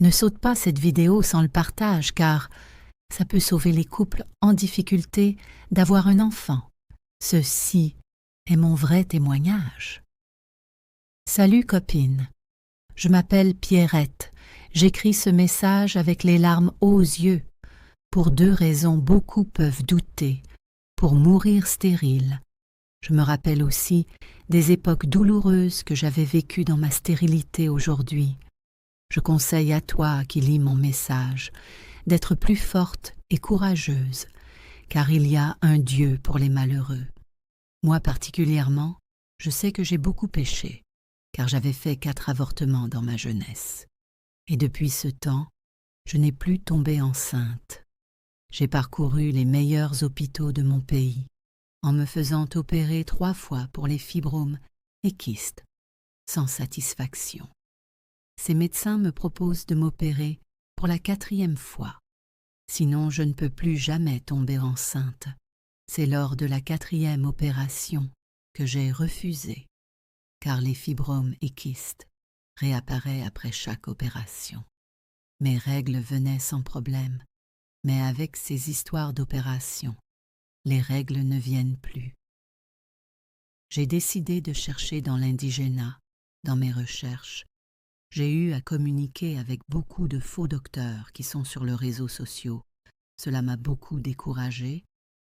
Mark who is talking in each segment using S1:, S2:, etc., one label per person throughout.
S1: Ne saute pas cette vidéo sans le partage car ça peut sauver les couples en difficulté d'avoir un enfant. Ceci est mon vrai témoignage. Salut copine, je m'appelle Pierrette. J'écris ce message avec les larmes aux yeux. Pour 2 raisons, beaucoup peuvent douter. Pour mourir stérile. Je me rappelle aussi des époques douloureuses que j'avais vécues dans ma stérilité aujourd'hui. Je conseille à toi qui lis mon message d'être plus forte et courageuse, car il y a un Dieu pour les malheureux. Moi particulièrement, je sais que j'ai beaucoup péché, car j'avais fait 4 avortements dans ma jeunesse. Et depuis ce temps, je n'ai plus tombé enceinte. J'ai parcouru les meilleurs hôpitaux de mon pays, en me faisant opérer 3 fois pour les fibromes et kystes, sans satisfaction. Ces médecins me proposent de m'opérer pour la 4e fois. Sinon, je ne peux plus jamais tomber enceinte. C'est lors de la 4e opération que j'ai refusé, car les fibromes et kystes réapparaissent après chaque opération. Mes règles venaient sans problème, mais avec ces histoires d'opération, les règles ne viennent plus. J'ai décidé de chercher dans l'indigénat, dans mes recherches. J'ai eu à communiquer avec beaucoup de faux docteurs qui sont sur les réseaux sociaux. Cela m'a beaucoup découragée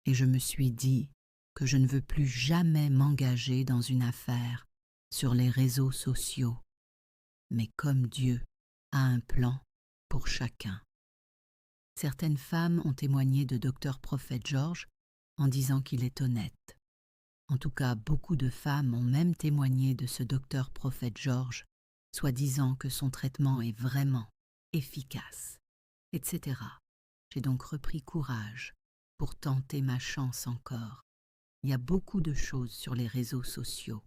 S1: et je me suis dit que je ne veux plus jamais m'engager dans une affaire sur les réseaux sociaux. Mais comme Dieu a un plan pour chacun. Certaines femmes ont témoigné de Dr Prophète George en disant qu'il est honnête. En tout cas, beaucoup de femmes ont même témoigné de ce Dr Prophète George, soi-disant que son traitement est vraiment efficace, etc. J'ai donc repris courage pour tenter ma chance encore. Il y a beaucoup de choses sur les réseaux sociaux,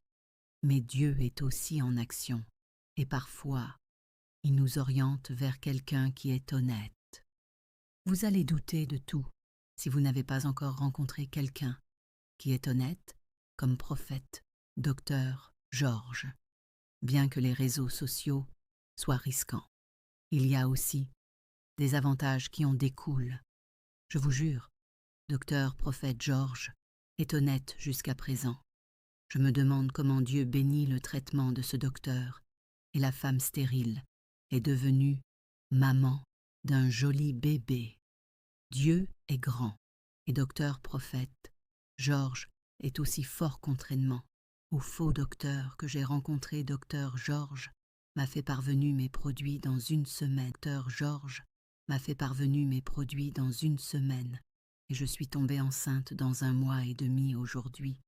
S1: mais Dieu est aussi en action, et parfois, il nous oriente vers quelqu'un qui est honnête. Vous allez douter de tout si vous n'avez pas encore rencontré quelqu'un qui est honnête, comme prophète, docteur George. Bien que les réseaux sociaux soient risquants, il y a aussi des avantages qui en découlent. Je vous jure, docteur Prophète George est honnête jusqu'à présent. Je me demande comment Dieu bénit le traitement de ce docteur et la femme stérile est devenue maman d'un joli bébé. Dieu est grand et docteur Prophète George est aussi fort contrainement. Au faux docteur que j'ai rencontré, docteur George, m'a fait parvenir mes produits dans 1 semaine. Docteur George m'a fait parvenir mes produits dans 1 semaine et je suis tombée enceinte dans 1 mois et demi aujourd'hui.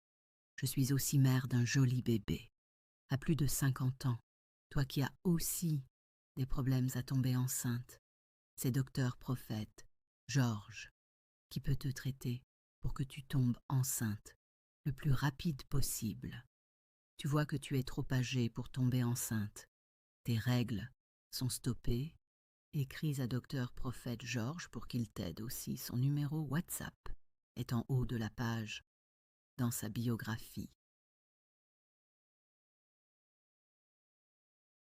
S1: Je suis aussi mère d'un joli bébé. À plus de 50 ans, toi qui as aussi des problèmes à tomber enceinte, c'est docteur Prophète George qui peut te traiter pour que tu tombes enceinte le plus rapide possible. Tu vois que tu es trop âgée pour tomber enceinte. Tes règles sont stoppées. Écris à docteur Prophète George pour qu'il t'aide aussi. Son numéro WhatsApp est en haut de la page dans sa biographie.